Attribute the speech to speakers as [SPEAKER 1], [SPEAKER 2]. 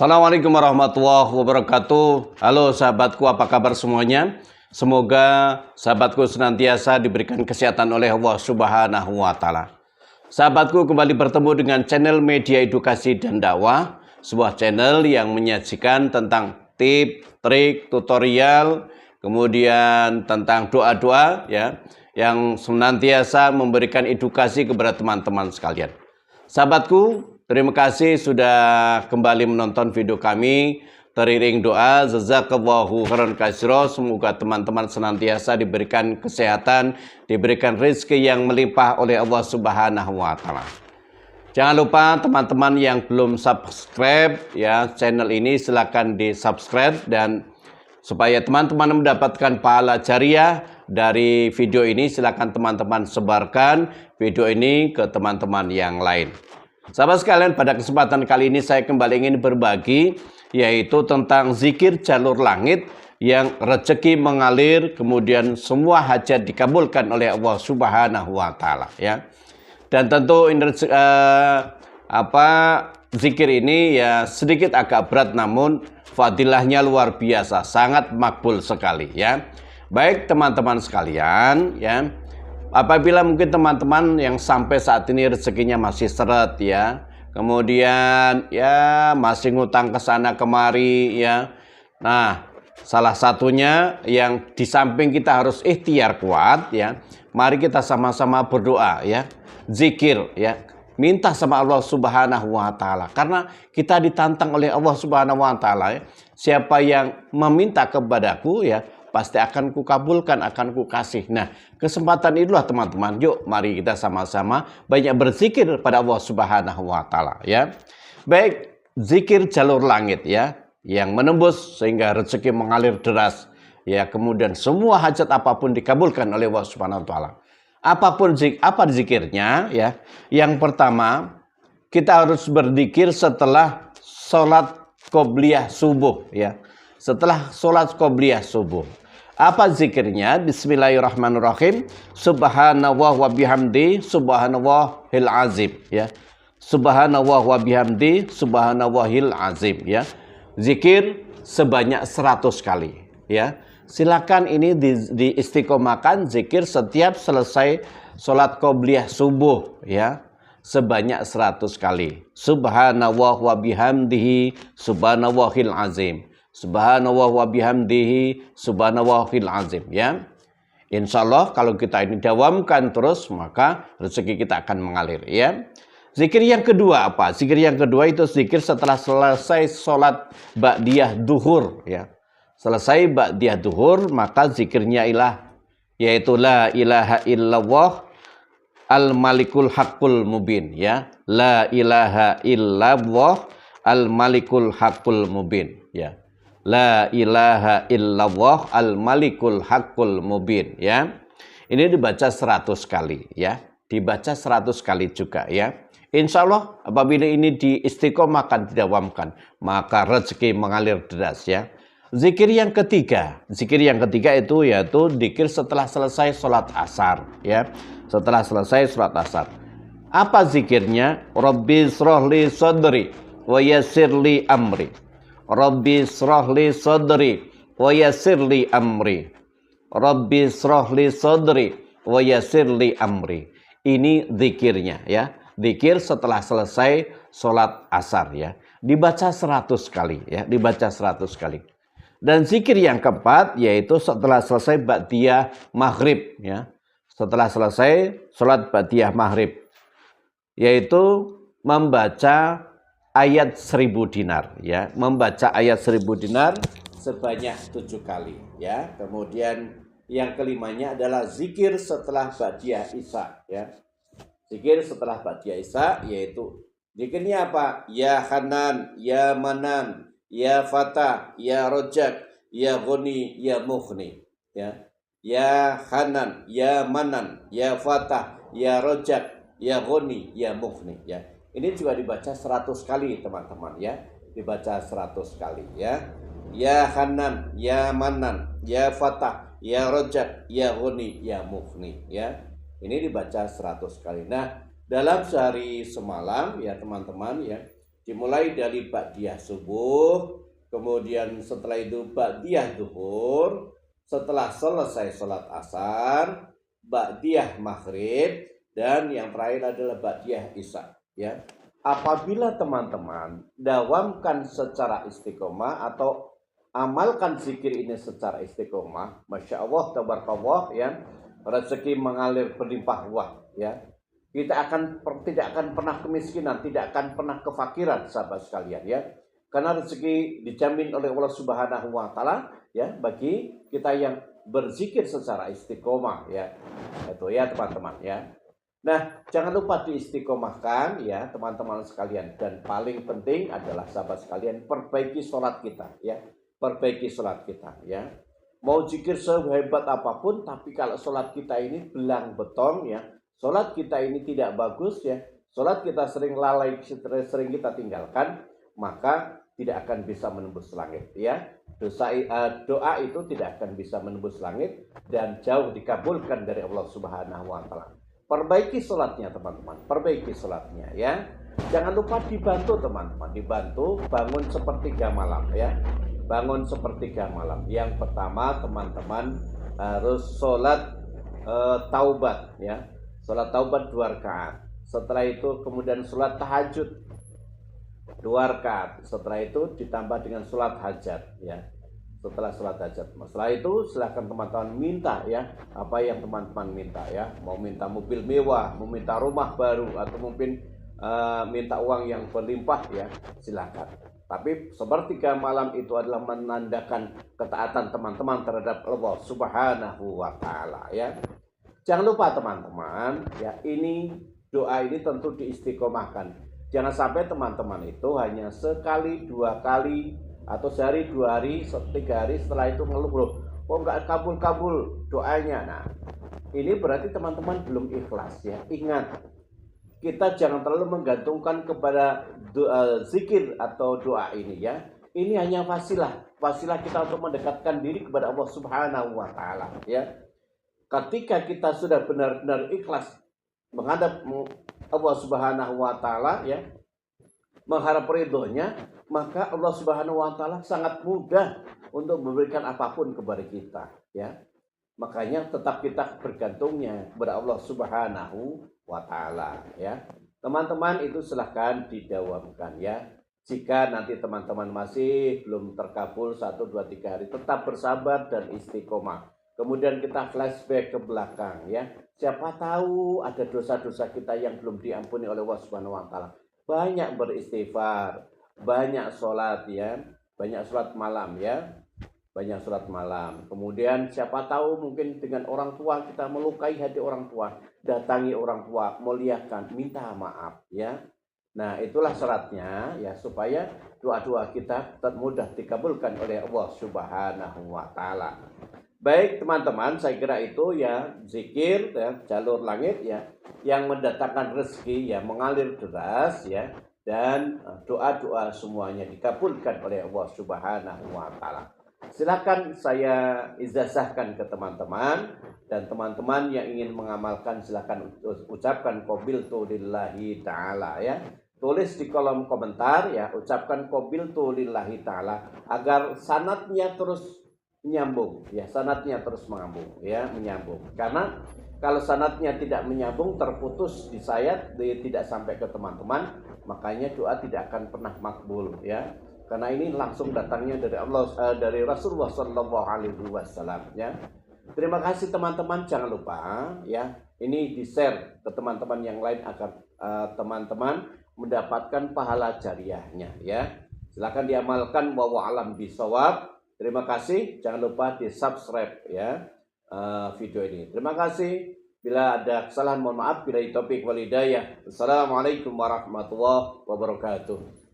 [SPEAKER 1] Assalamualaikum warahmatullahi wabarakatuh. Halo sahabatku, apa kabar semuanya? Semoga sahabatku senantiasa diberikan kesehatan oleh Allah Subhanahu wa Ta'ala. Sahabatku, kembali bertemu dengan channel Media Edukasi dan Dakwah, sebuah channel yang menyajikan tentang tips, trik, tutorial, kemudian tentang doa-doa ya, yang senantiasa memberikan edukasi kepada teman-teman sekalian. Sahabatku, terima kasih sudah kembali menonton video kami. Teriring doa, jazakallahu khairan katsira. Semoga teman-teman senantiasa diberikan kesehatan, diberikan rezeki yang melimpah oleh Allah Subhanahu wa Ta'ala. Jangan lupa teman-teman yang belum subscribe ya channel ini, silakan di-subscribe, dan supaya teman-teman mendapatkan pahala jariah dari video ini, silakan teman-teman sebarkan video ini ke teman-teman yang lain. Sahabat sekalian, pada kesempatan kali ini saya kembali ingin berbagi, yaitu tentang zikir jalur langit yang rezeki mengalir, kemudian semua hajat dikabulkan oleh Allah Subhanahu wa Ta'ala ya. Dan tentu zikir ini ya sedikit agak berat, namun fadilahnya luar biasa, sangat makbul sekali ya. Baik teman-teman sekalian ya, apabila mungkin teman-teman yang sampai saat ini rezekinya masih seret ya, kemudian ya masih ngutang ke sana kemari ya. Nah, salah satunya yang di samping kita harus ikhtiar kuat ya, mari kita sama-sama berdoa ya, zikir ya, minta sama Allah Subhanahu wa Ta'ala, karena kita ditantang oleh Allah Subhanahu wa Ta'ala ya. Siapa yang meminta kepadaku ya, pasti akan kukabulkan, akan kukasih. Nah, kesempatan itulah teman-teman, yuk mari kita sama-sama banyak berzikir pada Allah Subhanahu wa Ta'ala ya. Baik, zikir jalur langit ya, yang menembus sehingga rezeki mengalir deras ya, kemudian semua hajat apapun dikabulkan oleh Allah Subhanahu wa Ta'ala. Apapun apa zikirnya ya. Yang pertama, kita harus berzikir setelah sholat qobliyah subuh ya. Setelah sholat qobliyah subuh, apa zikirnya? Bismillahirrahmanirrahim. Subhanallah wa bihamdi subhanallahil azim ya. Subhanallah wa bihamdi subhanallahil azim ya. Zikir sebanyak 100 kali ya. Silakan ini di istiqomahkan zikir setiap selesai sholat qobliyah subuh ya, sebanyak 100 kali. Subhanallah wa bihamdihi subhanallahil azim. Subhanallah wa bihamdihi subhanallahil azim ya. Insya Allah kalau kita ini dawamkan terus, maka rezeki kita akan mengalir ya. Zikir yang kedua apa? Zikir yang kedua itu zikir setelah selesai sholat ba'diyah duhur ya. Selesai ba'diyah duhur, maka zikirnya yaitu la ilaha illallah al-malikul haqqul mubin ya. La ilaha illallah al-malikul haqqul mubin ya. La ilaha illallah al-malikul haqqul mubin ya. Ini dibaca 100 kali ya. Dibaca 100 kali juga ya. Insya Allah apabila ini diistiqomahkan, didawamkan, maka rezeki mengalir deras ya. Zikir yang ketiga itu yaitu zikir setelah selesai sholat asar ya. Setelah selesai sholat asar, apa zikirnya? Rabbi shrahli sadri wa yassirli amri. Rabbi shrahli sadri wa yassirli amri. Rabbi shrahli sadri wa yassirli amri. Ini zikirnya ya. Zikir setelah selesai sholat asar ya. Dibaca 100 kali ya. Dibaca 100 kali. Dan zikir yang keempat yaitu setelah selesai ba'diyah maghrib ya. Setelah selesai sholat ba'diyah maghrib, yaitu membaca ayat 1000 dinar ya. Membaca ayat 1000 dinar sebanyak 7 kali ya. Kemudian yang kelimanya adalah zikir setelah ba'diyah isya ya. Zikir setelah ba'diyah isya yaitu zikirnya apa? Ya Hanan, ya Manan, ya Fatah, ya Rojak, ya Ghani, ya Mughni ya. Ya Hanan, ya Manan, ya Fatah, ya Rojak, ya Ghani, ya Mughni ya. Ini juga dibaca 100 kali teman-teman ya. Dibaca 100 kali ya. Ya Hanan, ya Manan, ya Fatah, ya Rojak, ya Ghani, ya Mughni ya. Ini dibaca 100 kali. Nah, dalam sehari semalam ya teman-teman ya, Dimulai dari ba'diyah subuh, kemudian setelah itu ba'diyah duhur, setelah selesai sholat asar, ba'diyah maghrib, dan yang terakhir adalah ba'diyah isya. Ya, apabila teman-teman dawamkan secara istiqomah atau amalkan zikir ini secara istiqomah, masya Allah, tabarakallah, ya, rezeki mengalir berlimpah ruah, ya. Kita tidak akan pernah kemiskinan, tidak akan pernah kefakiran, sahabat sekalian, ya. Karena rezeki dijamin oleh Allah Subhanahu wa taala, ya, bagi kita yang berzikir secara istiqomah, ya. Itu ya, teman-teman, ya. Nah, jangan lupa diistiqomahkan, ya, teman-teman sekalian, dan paling penting adalah, sahabat sekalian, perbaiki sholat kita, ya. Perbaiki sholat kita, ya. Mau zikir sehebat apapun, tapi kalau sholat kita ini belang beton, ya, sholat kita ini tidak bagus, ya, sholat kita sering lalai, sering kita tinggalkan, maka tidak akan bisa menembus langit, ya. Doa itu tidak akan bisa menembus langit dan jauh dikabulkan dari Allah Subhanahu wa taala. Perbaiki sholatnya, teman-teman, perbaiki sholatnya, ya. Jangan lupa dibantu, teman-teman, dibantu bangun sepertiga malam, ya. Bangun sepertiga malam. Yang pertama, teman-teman harus sholat taubat, ya. Sholat taubat 2 rakaat. Setelah itu kemudian sholat tahajud 2 rakaat. Setelah itu ditambah dengan sholat hajat, ya. Setelah sholat hajat. Setelah itu silahkan teman-teman minta, ya, apa yang teman-teman minta, ya. Mau minta mobil mewah, mau minta rumah baru, atau mungkin minta uang yang berlimpah, ya, silakan. Tapi sepertiga malam itu adalah menandakan ketaatan teman-teman terhadap Allah Subhanahu wa taala, ya. Jangan lupa, teman-teman, ya, doa ini tentu diistiqomahkan. Jangan sampai teman-teman itu hanya sekali, 2 kali, atau sehari, 2 hari, 3 hari setelah itu ngeluh, kok nggak kabul-kabul doanya. Nah, ini berarti teman-teman belum ikhlas, ya. Ingat, kita jangan terlalu menggantungkan kepada zikir atau doa ini, ya. Ini hanya wasilah kita untuk mendekatkan diri kepada Allah Subhanahu wa taala, ya. Ketika kita sudah benar-benar ikhlas menghadap Allah Subhanahu wa taala, ya, mengharap ridhonya, maka Allah Subhanahu wa taala sangat mudah untuk memberikan apapun kepada kita, ya. Makanya tetap kita bergantungnya kepada Allah Subhanahu wa taala, ya. Teman-teman, itu silahkan didawamkan, ya. Jika nanti teman-teman masih belum terkabul 1, 2, 3 hari, tetap bersabar dan istiqomah. Kemudian kita flashback ke belakang, ya. Siapa tahu ada dosa-dosa kita yang belum diampuni oleh Allah Subhanahu wa taala. Banyak beristighfar, banyak sholat, ya. Banyak sholat malam, ya. Banyak sholat malam. Kemudian siapa tahu mungkin dengan orang tua kita melukai hati orang tua, datangi orang tua, muliakan, minta maaf, ya. Nah, itulah syaratnya, ya, supaya doa-doa kita tetap mudah dikabulkan oleh Allah Subhanahu wa taala. Baik, teman-teman, saya kira itu, ya, zikir, ya, jalur langit, ya, yang mendatangkan rezeki, ya, mengalir deras, ya, dan doa-doa semuanya dikabulkan oleh Allah Subhanahu wa taala. Silakan saya ijazahkan ke teman-teman, dan teman-teman yang ingin mengamalkan silakan ucapkan qabiltu lillahi ta'ala, ya. Tulis di kolom komentar, ya, ucapkan qabiltu lillahi ta'ala agar sanadnya terus menyambung, ya, sanadnya terus menyambung. Karena kalau sanadnya tidak menyambung, terputus di sayat, tidak sampai ke teman-teman, makanya doa tidak akan pernah makbul, ya. Karena ini langsung datangnya dari Allah, dari Rasulullah Shallallahu Alaihi Wasallam, ya. Terima kasih teman-teman, jangan lupa, ya, ini di-share ke teman-teman yang lain agar teman-teman mendapatkan pahala jariahnya, ya. Silakan diamalkan, wallahu a'lam bishawab. Terima kasih, jangan lupa di-subscribe, ya, video ini. Terima kasih. Bila ada kesalahan mohon maaf. Bila taufiq wal hidayah. Assalamualaikum warahmatullahi wabarakatuh.